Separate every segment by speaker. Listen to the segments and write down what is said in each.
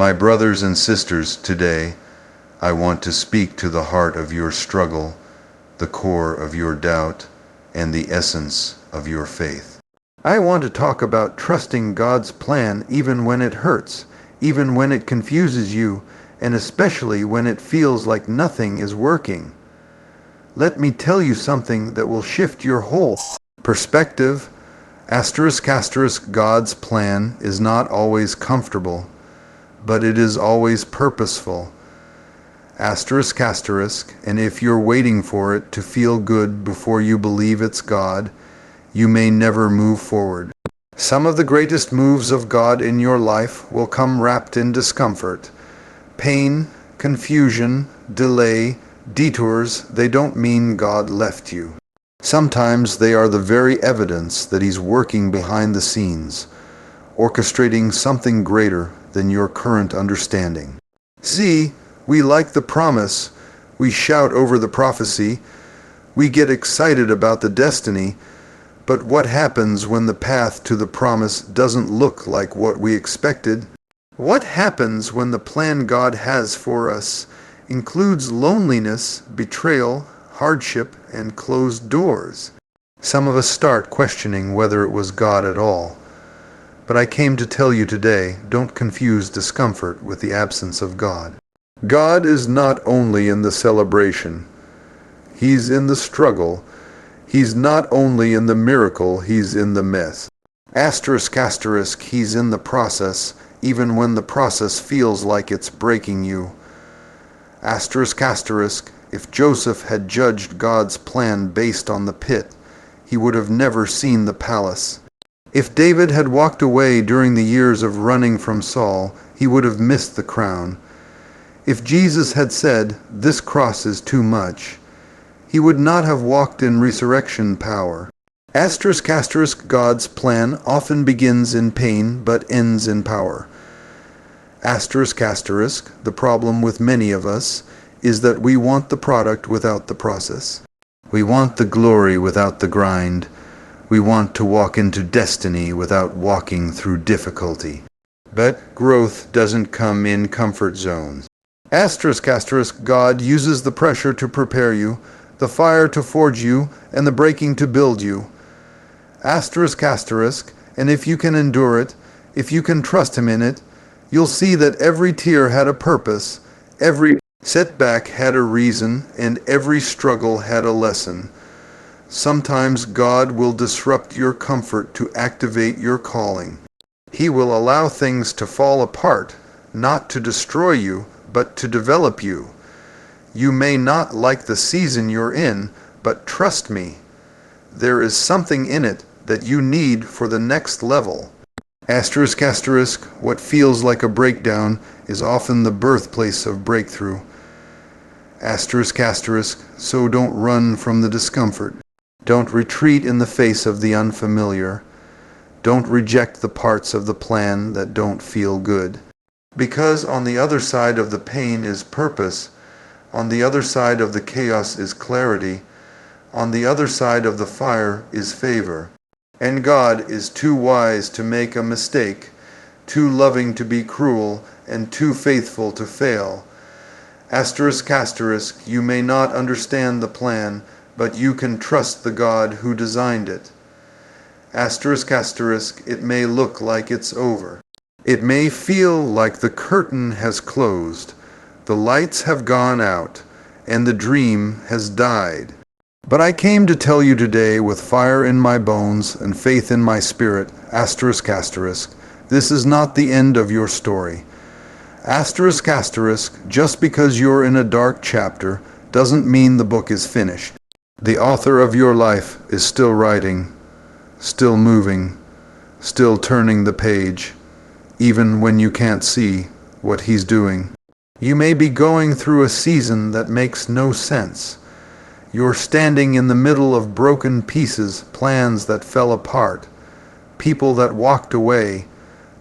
Speaker 1: My brothers and sisters, today, I want to speak to the heart of your struggle, the core of your doubt, and the essence of your faith. I want to talk about trusting God's plan even when it hurts, even when it confuses you, and especially when it feels like nothing is working. Let me tell you something that will shift your whole perspective. God's plan is not always comfortable, but it is always purposeful. And if you're waiting for it to feel good before you believe it's God, you may never move forward. Some of the greatest moves of God in your life will come wrapped in discomfort. Pain, confusion, delay, detours, they don't mean God left you. Sometimes they are the very evidence that He's working behind the scenes, orchestrating something greater than your current understanding. See, we like the promise, we shout over the prophecy, we get excited about the destiny, but what happens when the path to the promise doesn't look like what we expected? What happens when the plan God has for us includes loneliness, betrayal, hardship, and closed doors? Some of us start questioning whether it was God at all. But I came to tell you today, don't confuse discomfort with the absence of God. God is not only in the celebration, He's in the struggle. He's not only in the miracle, He's in the mess. He's in the process, even when the process feels like it's breaking you. If Joseph had judged God's plan based on the pit, he would have never seen the palace. If David had walked away during the years of running from Saul, he would have missed the crown. If Jesus had said, "This cross is too much," he would not have walked in resurrection power. God's plan often begins in pain but ends in power. The problem with many of us is that we want the product without the process. We want the glory without the grind. We want to walk into destiny without walking through difficulty. But growth doesn't come in comfort zones. God uses the pressure to prepare you, the fire to forge you, and the breaking to build you. And if you can endure it, if you can trust Him in it, you'll see that every tear had a purpose, every setback had a reason, and every struggle had a lesson. Sometimes God will disrupt your comfort to activate your calling. He will allow things to fall apart, not to destroy you, but to develop you. You may not like the season you're in, but trust me, there is something in it that you need for the next level. What feels like a breakdown is often the birthplace of breakthrough. So don't run from the discomfort. Don't retreat in the face of the unfamiliar. Don't reject the parts of the plan that don't feel good. Because on the other side of the pain is purpose, on the other side of the chaos is clarity, on the other side of the fire is favor. And God is too wise to make a mistake, too loving to be cruel, and too faithful to fail. You may not understand the plan, but you can trust the God who designed it. It may look like it's over. It may feel like the curtain has closed, the lights have gone out, and the dream has died. But I came to tell you today with fire in my bones and faith in my spirit, this is not the end of your story. Just because you're in a dark chapter doesn't mean the book is finished. The author of your life is still writing, still moving, still turning the page, even when you can't see what He's doing. You may be going through a season that makes no sense. You're standing in the middle of broken pieces, plans that fell apart, people that walked away,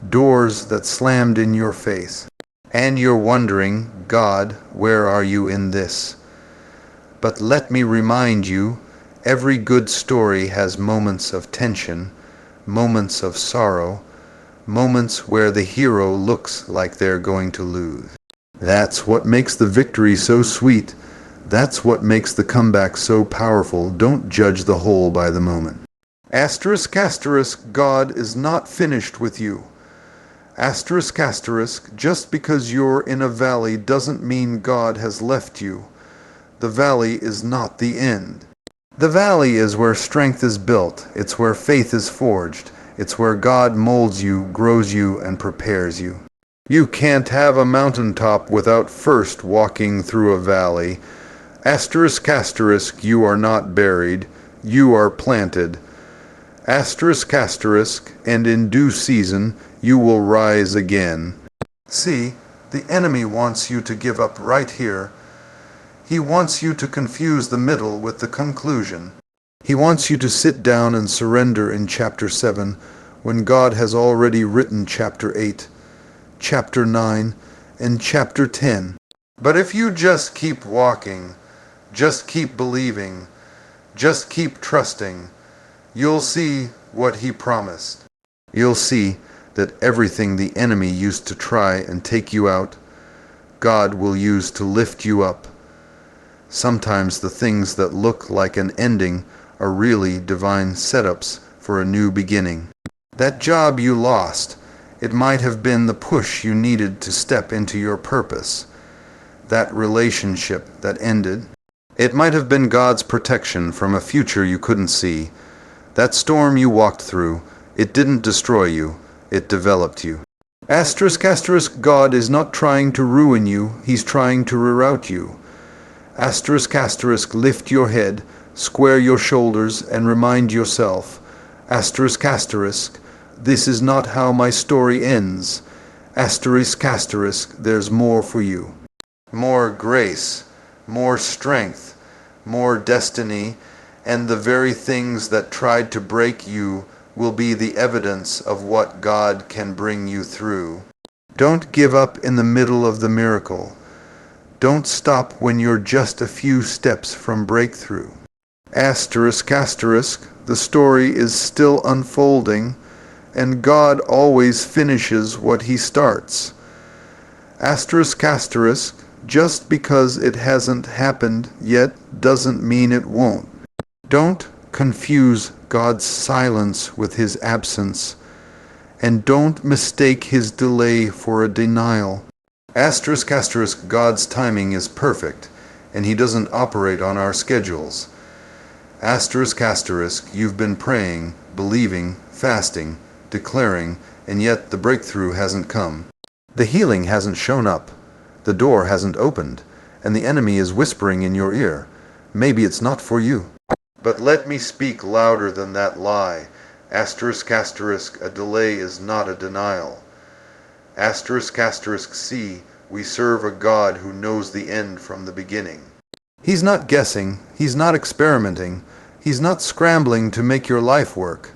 Speaker 1: doors that slammed in your face. And you're wondering, God, where are you in this? But let me remind you, every good story has moments of tension, moments of sorrow, moments where the hero looks like they're going to lose. That's what makes the victory so sweet. That's what makes the comeback so powerful. Don't judge the whole by the moment. Asterisk, asterisk, God is not finished with you. Asterisk, asterisk, just because you're in a valley doesn't mean God has left you. The valley is not the end. The valley is where strength is built. It's where faith is forged. It's where God molds you, grows you, and prepares you. You can't have a mountaintop without first walking through a valley. Asterisk, asterisk, you are not buried. You are planted. Asterisk, asterisk, and in due season you will rise again. See, the enemy wants you to give up right here. He wants you to confuse the middle with the conclusion. He wants you to sit down and surrender in chapter 7 when God has already written chapter 8, chapter 9, and chapter 10. But if you just keep walking, just keep believing, just keep trusting, you'll see what He promised. You'll see that everything the enemy used to try and take you out, God will use to lift you up. Sometimes the things that look like an ending are really divine setups for a new beginning. That job you lost, it might have been the push you needed to step into your purpose. That relationship that ended, it might have been God's protection from a future you couldn't see. That storm you walked through, it didn't destroy you, it developed you. Asterisk, asterisk, God is not trying to ruin you, He's trying to reroute you. Asterisk, asterisk, lift your head, square your shoulders, and remind yourself. Asterisk, asterisk, this is not how my story ends. Asterisk, asterisk, there's more for you. More grace, more strength, more destiny, and the very things that tried to break you will be the evidence of what God can bring you through. Don't give up in the middle of the miracle. Don't stop when you're just a few steps from breakthrough. Asterisk, asterisk, the story is still unfolding, and God always finishes what He starts. Asterisk, asterisk, just because it hasn't happened yet doesn't mean it won't. Don't confuse God's silence with His absence, and don't mistake His delay for a denial. Asterisk, asterisk, God's timing is perfect, and He doesn't operate on our schedules. Asterisk, asterisk, you've been praying, believing, fasting, declaring, and yet the breakthrough hasn't come. The healing hasn't shown up. The door hasn't opened, and the enemy is whispering in your ear, maybe it's not for you. But let me speak louder than that lie. Asterisk, asterisk, a delay is not a denial. Asterisk, asterisk, see, we serve a God who knows the end from the beginning. He's not guessing, He's not experimenting, He's not scrambling to make your life work.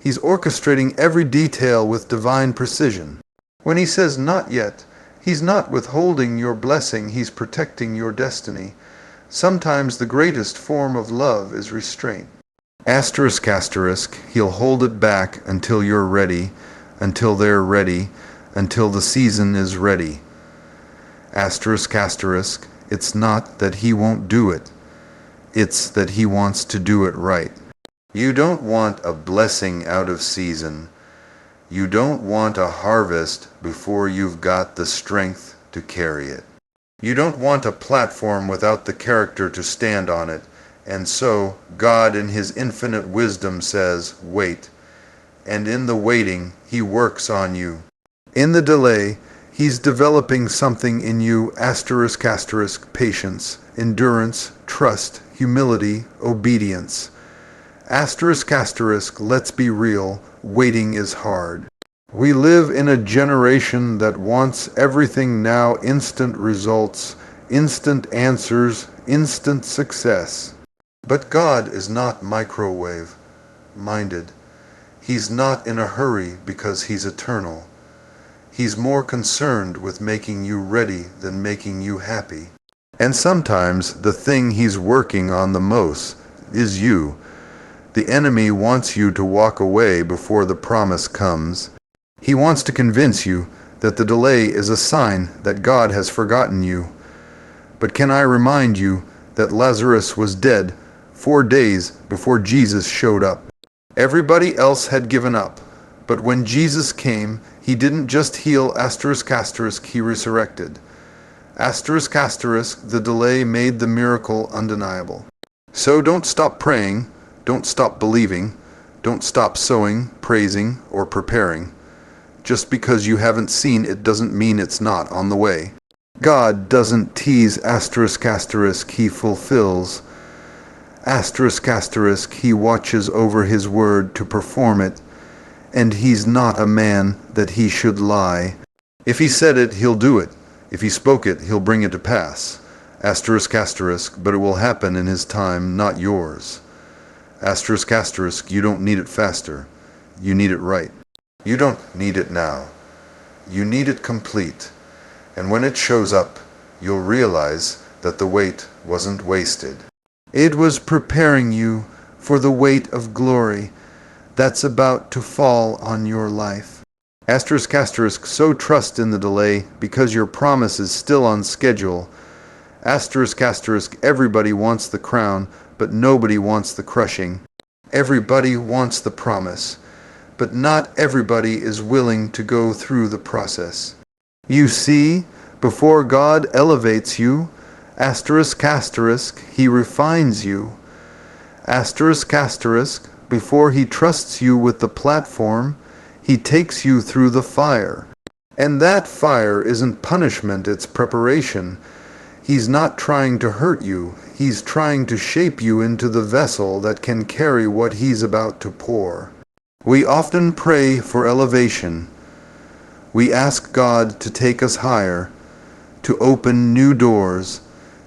Speaker 1: He's orchestrating every detail with divine precision. When He says not yet, He's not withholding your blessing, He's protecting your destiny. Sometimes the greatest form of love is restraint. Asterisk, asterisk, He'll hold it back until you're ready, until they're ready, until the season is ready. Asterisk, asterisk, it's not that He won't do it. It's that He wants to do it right. You don't want a blessing out of season. You don't want a harvest before you've got the strength to carry it. You don't want a platform without the character to stand on it. And so God in His infinite wisdom says, wait. And in the waiting, He works on you. In the delay, He's developing something in you, asterisk, asterisk, patience, endurance, trust, humility, obedience. Asterisk, asterisk, let's be real, waiting is hard. We live in a generation that wants everything now, instant results, instant answers, instant success. But God is not microwave-minded. He's not in a hurry because He's eternal. He's more concerned with making you ready than making you happy. And sometimes the thing He's working on the most is you. The enemy wants you to walk away before the promise comes. He wants to convince you that the delay is a sign that God has forgotten you. But can I remind you that Lazarus was dead 4 days before Jesus showed up? Everybody else had given up, but when Jesus came, he didn't just heal ***, he resurrected. ***, the delay made the miracle undeniable. So don't stop praying, don't stop believing, don't stop sowing, praising, or preparing. Just because you haven't seen it doesn't mean it's not on the way. God doesn't tease ***, he fulfills. ***, he watches over his word to perform it, and he's not a man that he should lie. If he said it, he'll do it. If he spoke it, he'll bring it to pass. ***, but it will happen in his time, not yours. ***, you don't need it faster. You need it right. You don't need it now. You need it complete. And when it shows up, you'll realize that the wait wasn't wasted. It was preparing you for the weight of glory that's about to fall on your life. ***, so trust in the delay because your promise is still on schedule. ***, everybody wants the crown, but nobody wants the crushing. Everybody wants the promise, but not everybody is willing to go through the process. You see, before God elevates you, ***, he refines you. ***, before he trusts you with the platform, he takes you through the fire. And that fire isn't punishment, it's preparation. He's not trying to hurt you. He's trying to shape you into the vessel that can carry what he's about to pour. We often pray for elevation. We ask God to take us higher, to open new doors,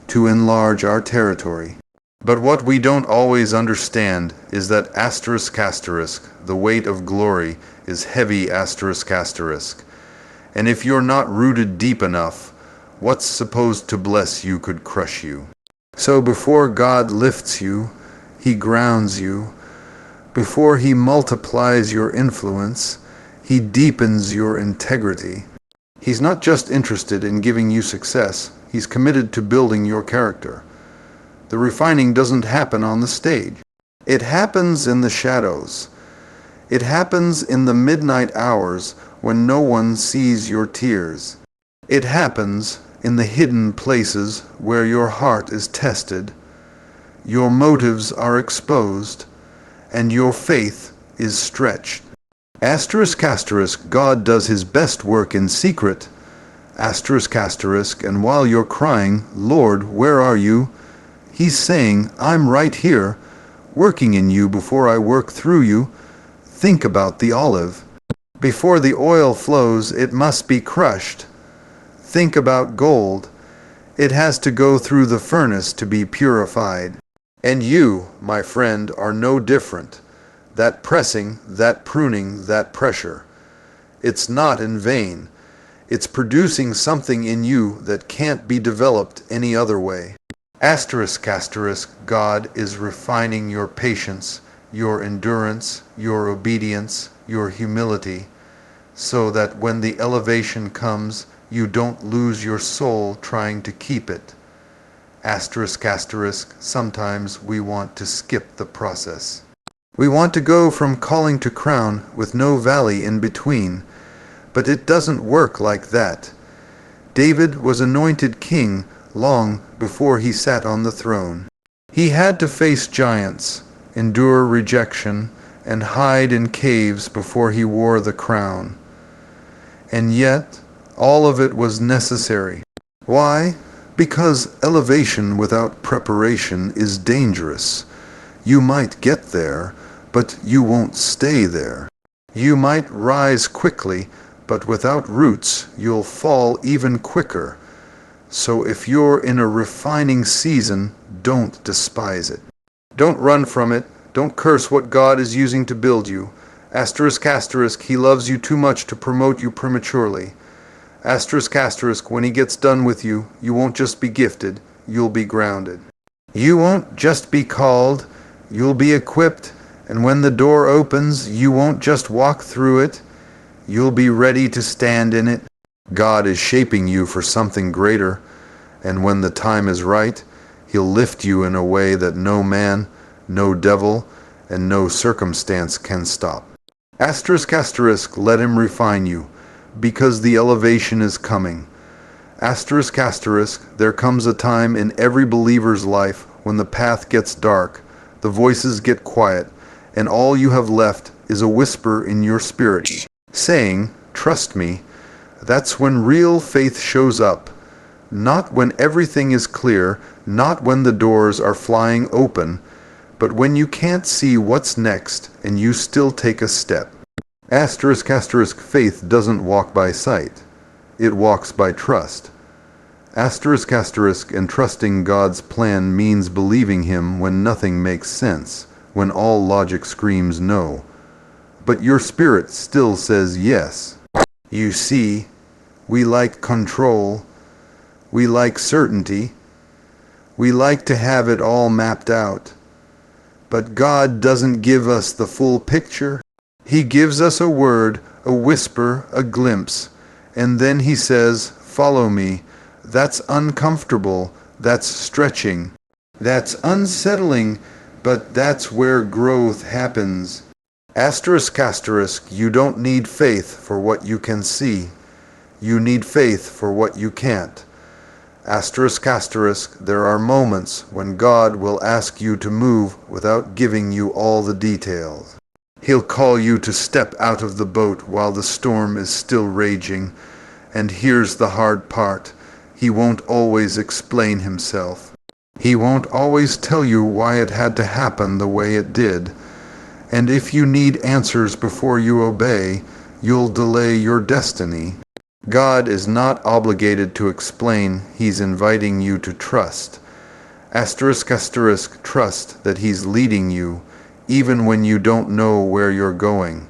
Speaker 1: to enlarge our territory. But what we don't always understand is that ***, the weight of glory, is heavy ***. And if you're not rooted deep enough, what's supposed to bless you could crush you. So before God lifts you, he grounds you. Before he multiplies your influence, he deepens your integrity. He's not just interested in giving you success, he's committed to building your character. The refining doesn't happen on the stage. It happens in the shadows. It happens in the midnight hours when no one sees your tears. It happens in the hidden places where your heart is tested, your motives are exposed, and your faith is stretched. ***, God does his best work in secret. ***, and while you're crying, Lord, where are you? He's saying, I'm right here, working in you before I work through you. Think about the olive. Before the oil flows, it must be crushed. Think about gold. It has to go through the furnace to be purified. And you, my friend, are no different. That pressing, that pruning, that pressure, it's not in vain. It's producing something in you that can't be developed any other way. ***, God is refining your patience, your endurance, your obedience, your humility, so that when the elevation comes, you don't lose your soul trying to keep it. ***, sometimes we want to skip the process. We want to go from calling to crown with no valley in between, but it doesn't work like that. David was anointed king long before he sat on the throne. He had to face giants, endure rejection, and hide in caves before he wore the crown. And yet, all of it was necessary. Why? Because elevation without preparation is dangerous. You might get there, but you won't stay there. You might rise quickly, but without roots, you'll fall even quicker. So if you're in a refining season, don't despise it. Don't run from it. Don't curse what God is using to build you. ***, he loves you too much to promote you prematurely. ***, when he gets done with you, you won't just be gifted, you'll be grounded. You won't just be called, you'll be equipped, and when the door opens, you won't just walk through it, You'll be ready to stand in it. God is shaping you for something greater, and when the time is right, He'll lift you in a way that no man, no devil, and no circumstance can stop. Asterisk, asterisk, let Him refine you, because the elevation is coming. Asterisk, asterisk, there comes a time in every believer's life when the path gets dark, the voices get quiet, and all you have left is a whisper in your spirit, saying, "Trust me." That's when real faith shows up. Not when everything is clear, not when the doors are flying open, but when you can't see what's next and you still take a step. Asterisk, asterisk, faith doesn't walk by sight. It walks by trust. Asterisk, asterisk, and trusting God's plan means believing Him when nothing makes sense, when all logic screams no. But your spirit still says yes. You see, we like control. We like certainty. We like to have it all mapped out. But God doesn't give us the full picture. He gives us a word, a whisper, a glimpse, and then He says, "Follow me." That's uncomfortable. That's stretching. That's unsettling, but that's where growth happens. Asterisk, asterisk, you don't need faith for what you can see. You need faith for what you can't. Asterisk, asterisk, there are moments when God will ask you to move without giving you all the details. He'll call you to step out of the boat while the storm is still raging. And here's the hard part. He won't always explain Himself. He won't always tell you why it had to happen the way it did. And if you need answers before you obey, you'll delay your destiny. God is not obligated to explain. He's inviting you to trust. Asterisk, asterisk, trust that He's leading you, even when you don't know where you're going.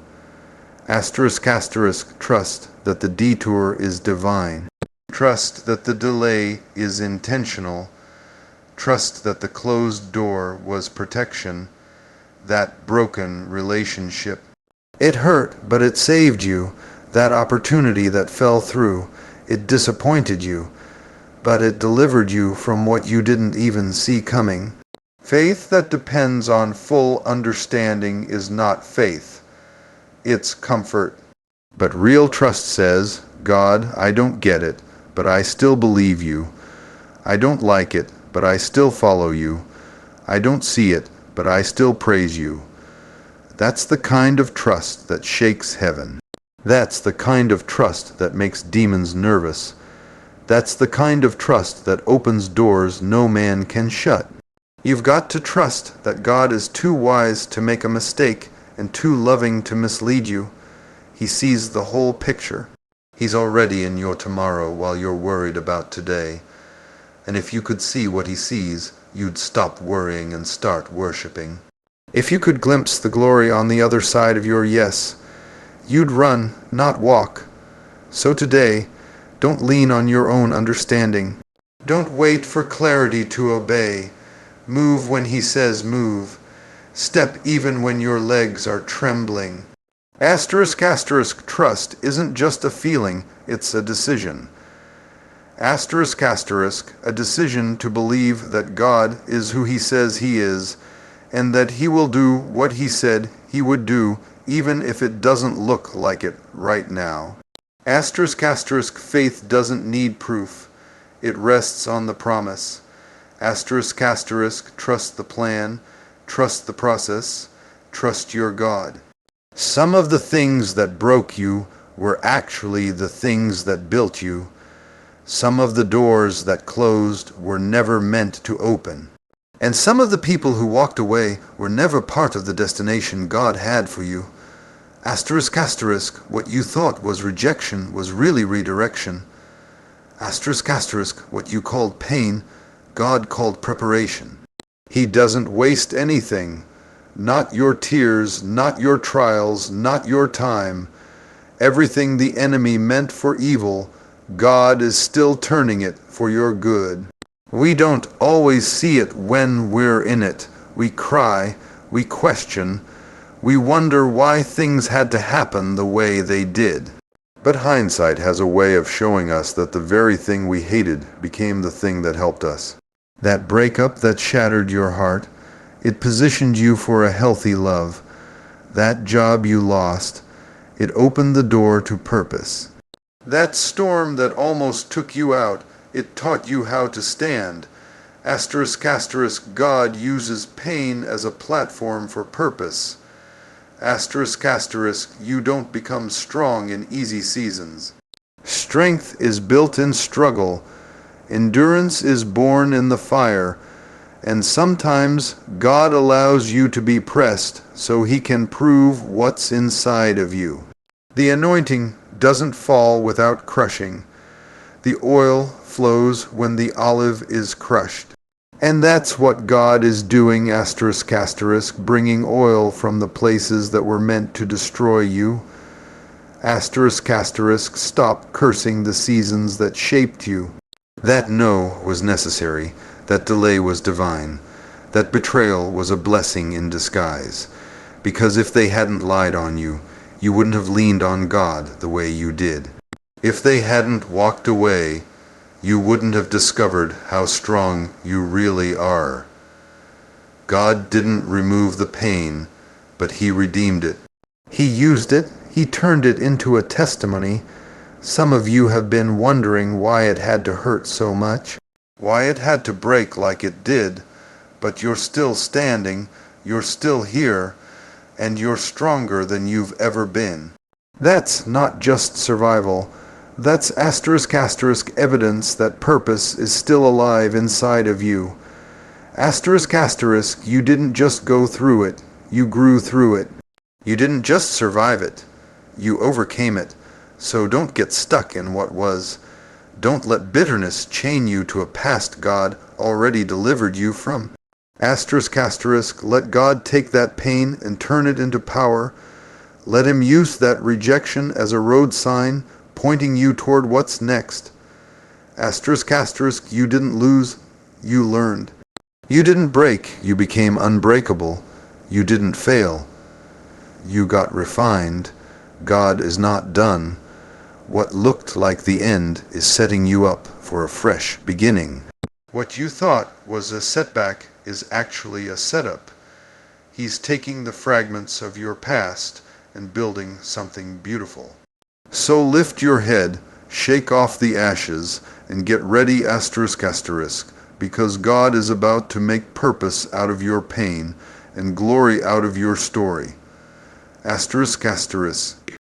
Speaker 1: Asterisk, asterisk, trust that the detour is divine. Trust that the delay is intentional. Trust that the closed door was protection, that broken relationship. It hurt, but it saved you. That opportunity that fell through, it disappointed you, but it delivered you from what you didn't even see coming. Faith that depends on full understanding is not faith. It's comfort. But real trust says, "God, I don't get it, but I still believe you. I don't like it, but I still follow you. I don't see it, but I still praise you." That's the kind of trust that shakes heaven. That's the kind of trust that makes demons nervous. That's the kind of trust that opens doors no man can shut. You've got to trust that God is too wise to make a mistake and too loving to mislead you. He sees the whole picture. He's already in your tomorrow while you're worried about today. And if you could see what He sees, you'd stop worrying and start worshiping. If you could glimpse the glory on the other side of your yes, you'd run, not walk. So today, don't lean on your own understanding. Don't wait for clarity to obey. Move when He says move. Step even when your legs are trembling. Asterisk, asterisk, trust isn't just a feeling, it's a decision. Asterisk, asterisk, a decision to believe that God is who He says He is, and that He will do what He said He would do, even if it doesn't look like it right now. Asterisk, asterisk, faith doesn't need proof. It rests on the promise. Asterisk, asterisk, trust the plan, trust the process, trust your God. Some of the things that broke you were actually the things that built you. Some of the doors that closed were never meant to open. And some of the people who walked away were never part of the destination God had for you. Asterisk, asterisk, what you thought was rejection was really redirection. Asterisk, asterisk, what you called pain, God called preparation. He doesn't waste anything. Not your tears, not your trials, not your time. Everything the enemy meant for evil, God is still turning it for your good. We don't always see it when we're in it. We cry, we question, we wonder why things had to happen the way they did. But hindsight has a way of showing us that the very thing we hated became the thing that helped us. That breakup that shattered your heart, it positioned you for a healthy love. That job you lost, it opened the door to purpose. That storm that almost took you out, it taught you how to stand. Asterisk, asterisk, God uses pain as a platform for purpose. Asterisk, asterisk, you don't become strong in easy seasons. Strength is built in struggle. Endurance is born in the fire. And sometimes God allows you to be pressed so He can prove what's inside of you. The anointing doesn't fall without crushing. The oil flows when the olive is crushed. And that's what God is doing, asterisk, asterisk, bringing oil from the places that were meant to destroy you. Asterisk, asterisk, stop cursing the seasons that shaped you. That no was necessary. That delay was divine. That betrayal was a blessing in disguise. Because if they hadn't lied on you, you wouldn't have leaned on God the way you did. If they hadn't walked away, you wouldn't have discovered how strong you really are. God didn't remove the pain, but He redeemed it. He used it. He turned it into a testimony. Some of you have been wondering why it had to hurt so much, why it had to break like it did, but you're still standing, you're still here, and you're stronger than you've ever been. That's not just survival. That's asterisk, asterisk, evidence that purpose is still alive inside of you. Asterisk, asterisk, you didn't just go through it, you grew through it. You didn't just survive it, you overcame it. So don't get stuck in what was. Don't let bitterness chain you to a past God already delivered you from. Asterisk, asterisk, let God take that pain and turn it into power. Let Him use that rejection as a road sign pointing you toward what's next. Asterisk, asterisk, you didn't lose, you learned. You didn't break, you became unbreakable. You didn't fail, you got refined. God is not done. What looked like the end is setting you up for a fresh beginning. What you thought was a setback is actually a setup. He's taking the fragments of your past and building something beautiful. So lift your head, shake off the ashes, and get ready, asterisk, asterisk, because God is about to make purpose out of your pain and glory out of your story. Asterisk, asterisk.